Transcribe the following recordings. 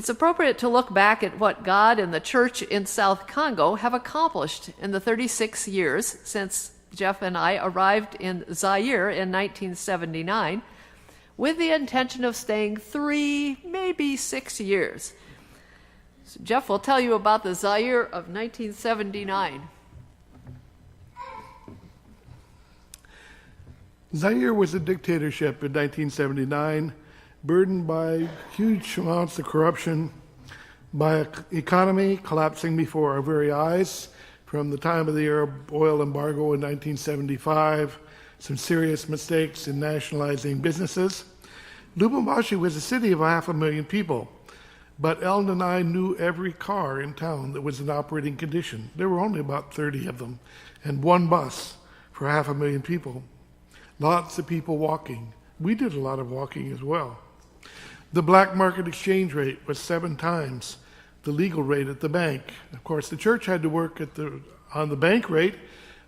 It's appropriate to look back at what God and the church in South Congo have accomplished in the 36 years since Jeff and I arrived in Zaire in 1979, with the intention of staying 3, maybe 6 years. So Jeff will tell you about the Zaire of 1979. Zaire was a dictatorship in 1979, burdened by huge amounts of corruption, by an economy collapsing before our very eyes from the time of the Arab oil embargo in 1975, some serious mistakes in nationalizing businesses. Lubumbashi was a city of 500,000 people, but Ellen and I knew every car in town that was in operating condition. There were only about 30 of them, and one bus for 500,000 people. Lots of people walking. We did a lot of walking as well. The black market exchange rate was 7 times the legal rate at the bank. Of course, the church had to work on the bank rate,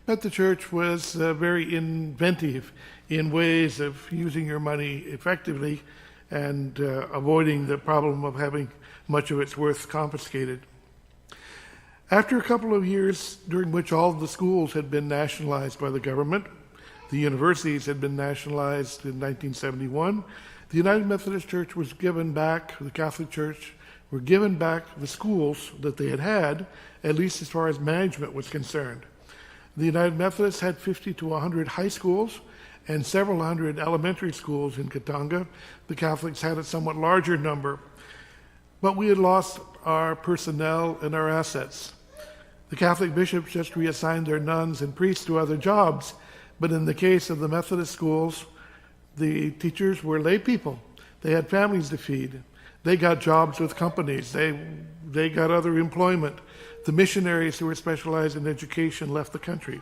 but the church was very inventive in ways of using your money effectively and avoiding the problem of having much of its worth confiscated. After a couple of years during which all the schools had been nationalized by the government, the universities had been nationalized in 1971, the United Methodist Church was given back, the Catholic Church were given back the schools that they had, at least as far as management was concerned. The United Methodists had 50 to 100 high schools and several hundred elementary schools in Katanga. The Catholics had a somewhat larger number, but we had lost our personnel and our assets. The Catholic bishops just reassigned their nuns and priests to other jobs, but in the case of the Methodist schools, the teachers were lay people. They had families to feed. They got jobs with companies. They got other employment. The missionaries who were specialized in education left the country.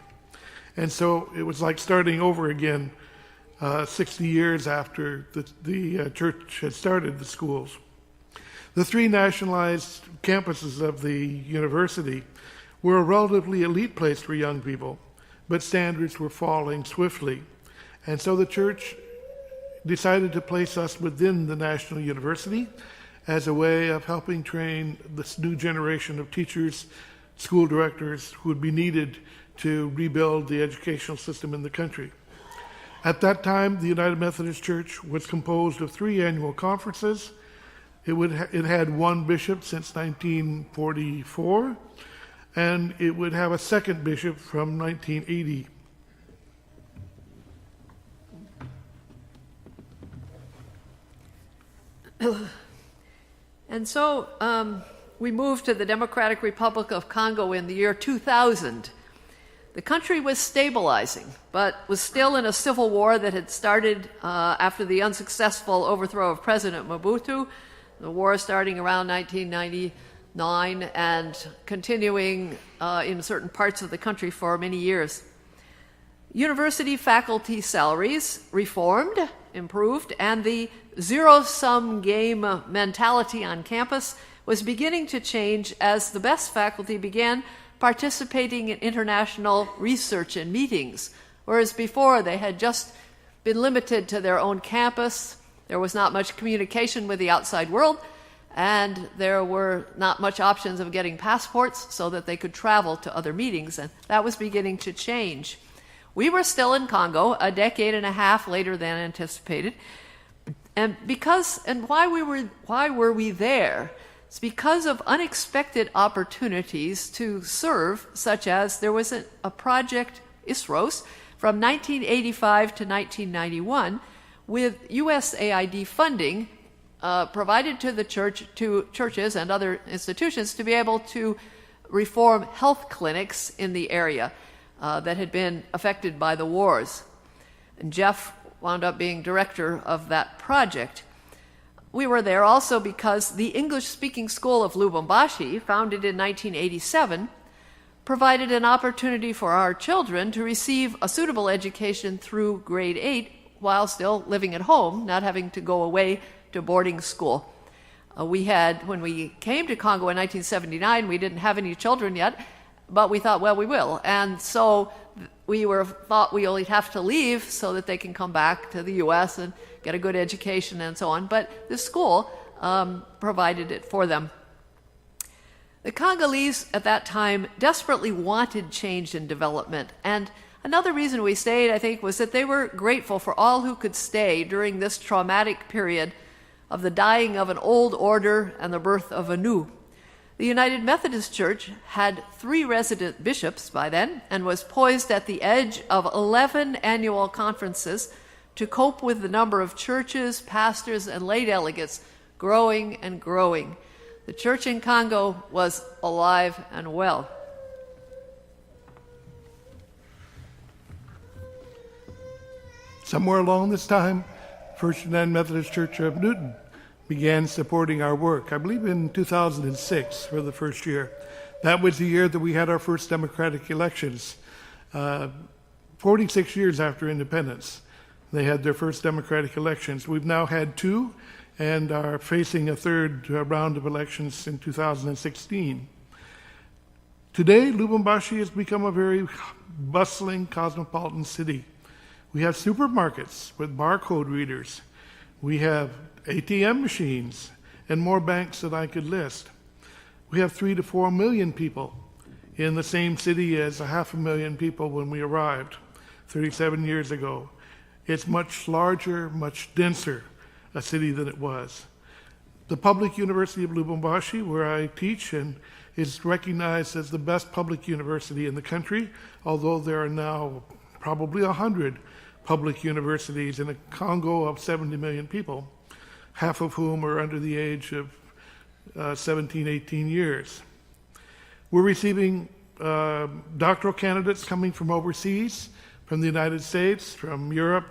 And so it was like starting over again 60 years after the church had started the schools. The 3 nationalized campuses of the university were a relatively elite place for young people, but standards were falling swiftly. And so the church decided to place us within the National University as a way of helping train this new generation of teachers, school directors who would be needed to rebuild the educational system in the country. At that time, the United Methodist Church was composed of 3 annual conferences. It had 1 bishop since 1944, and it would have a second bishop from 1980. And so we moved to the Democratic Republic of Congo in the year 2000. The country was stabilizing, but was still in a civil war that had started after the unsuccessful overthrow of President Mobutu, the war starting around 1999 and continuing in certain parts of the country for many years. University faculty salaries reformed, improved, and the zero-sum game mentality on campus was beginning to change as the best faculty began participating in international research and meetings, whereas before they had just been limited to their own campus. There was not much communication with the outside world, and there were not much options of getting passports so that they could travel to other meetings, and that was beginning to change. We were still in Congo a decade and a half later than anticipated, and why were we there? It's because of unexpected opportunities to serve, such as there was a project, ISROS, from 1985 to 1991, with USAID funding provided to the churches and other institutions to be able to reform health clinics in the area that had been affected by the wars. And Jeff wound up being director of that project. We were there also because the English-speaking school of Lubumbashi, founded in 1987, provided an opportunity for our children to receive a suitable education through grade 8 while still living at home, not having to go away to boarding school. When we came to Congo in 1979, we didn't have any children yet, but we thought, well, we will. And so we thought we only have to leave so that they can come back to the U.S. and get a good education and so on. But the school provided it for them. The Congolese at that time desperately wanted change and development, and another reason we stayed, I think, was that they were grateful for all who could stay during this traumatic period of the dying of an old order and the birth of a new. The United Methodist Church had 3 resident bishops by then and was poised at the edge of 11 annual conferences to cope with the number of churches, pastors, and lay delegates growing and growing. The church in Congo was alive and well. Somewhere along this time, First United Methodist Church of Newton began supporting our work, I believe in 2006 for the first year. That was the year that we had our first democratic elections. 46 years after independence, they had their first democratic elections. We've now had 2 and are facing a third round of elections in 2016. Today, Lubumbashi has become a very bustling cosmopolitan city. We have supermarkets with barcode readers. We have ATM machines and more banks than I could list. We have 3 to 4 million people in the same city as 500,000 people when we arrived 37 years ago. It's much larger, much denser a city than it was. The Public University of Lubumbashi, where I teach, and is recognized as the best public university in the country, although there are now probably 100 public universities in a Congo of 70 million people, half of whom are under the age of 17, 18 years. We're receiving doctoral candidates coming from overseas, from the United States, from Europe,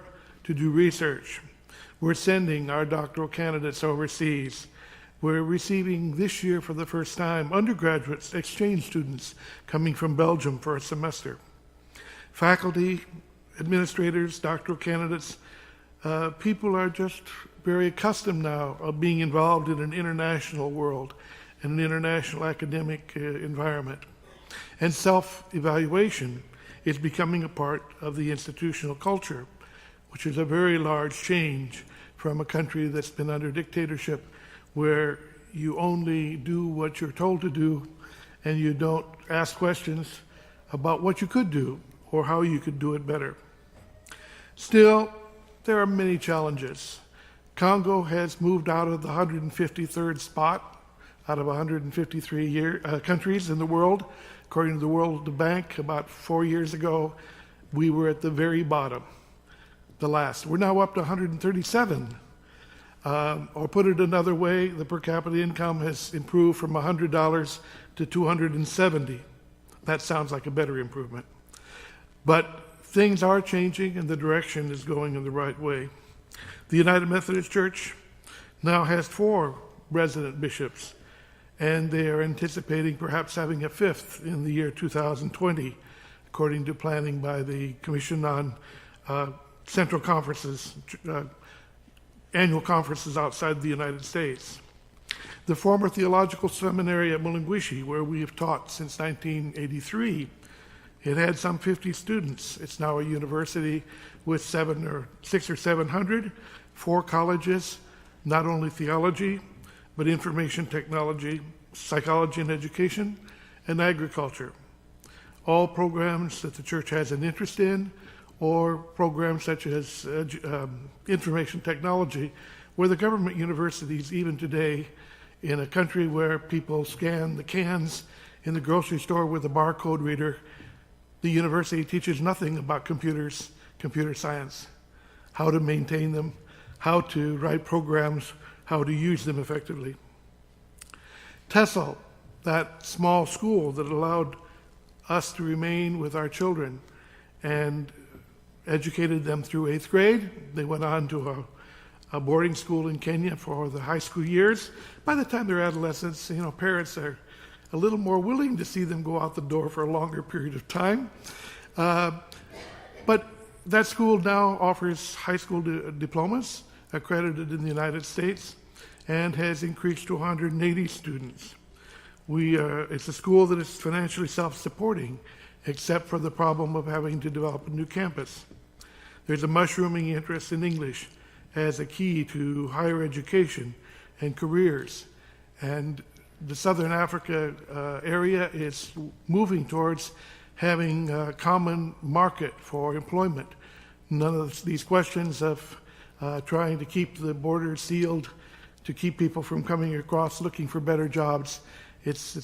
to do research. We're sending our doctoral candidates overseas. We're receiving this year for the first time undergraduates, exchange students coming from Belgium for a semester. Faculty, administrators, doctoral candidates, people are just very accustomed now of being involved in an international world and an international academic environment. And self-evaluation is becoming a part of the institutional culture, which is a very large change from a country that's been under dictatorship, where you only do what you're told to do and you don't ask questions about what you could do or how you could do it better. Still, there are many challenges. Congo has moved out of the 153rd spot out of 153 countries in the world. According to the World Bank, about 4 years ago, we were at the very bottom, the last. We're now up to 137. Or put it another way, the per capita income has improved from $100 to $270. That sounds like a better improvement. But things are changing and the direction is going in the right way. The United Methodist Church now has 4 resident bishops, and they are anticipating perhaps having a 5th in the year 2020, according to planning by the Commission on Central Conferences, annual conferences outside the United States. The former theological seminary at Mulungwishi, where we have taught since 1983, it had some 50 students. It's now a university with 600 or 700, 4 colleges, not only theology, but information technology, psychology and education, and agriculture. All programs that the church has an interest in, or programs such as information technology, where the government universities, even today, in a country where people scan the cans in the grocery store with a barcode reader, the university teaches nothing about computers, computer science, how to maintain them, how to write programs, how to use them effectively. TESOL, that small school that allowed us to remain with our children and educated them through 8th grade. They went on to a boarding school in Kenya for the high school years. By the time they're adolescents, parents are a little more willing to see them go out the door for a longer period of time. But that school now offers high school diplomas accredited in the United States and has increased to 180 students. It's a school that is financially self-supporting, except for the problem of having to develop a new campus. There's a mushrooming interest in English as a key to higher education and careers. And the Southern Africa area is moving towards having a common market for employment. None of these questions of trying to keep the border sealed to keep people from coming across looking for better jobs. It's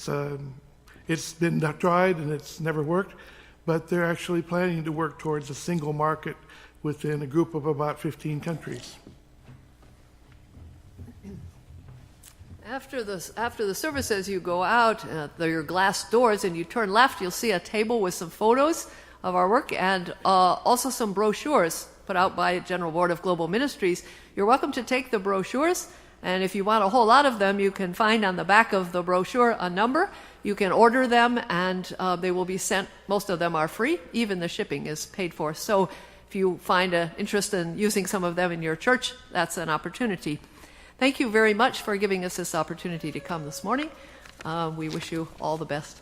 been tried and it's never worked, but they're actually planning to work towards a single market within a group of about 15 countries. After the service, as you go out, there are glass doors, and you turn left, you'll see a table with some photos of our work and also some brochures put out by General Board of Global Ministries. You're welcome to take the brochures, and if you want a whole lot of them, you can find on the back of the brochure a number. You can order them, and they will be sent. Most of them are free. Even the shipping is paid for. So if you find an interest in using some of them in your church, that's an opportunity. Thank you very much for giving us this opportunity to come this morning. We wish you all the best.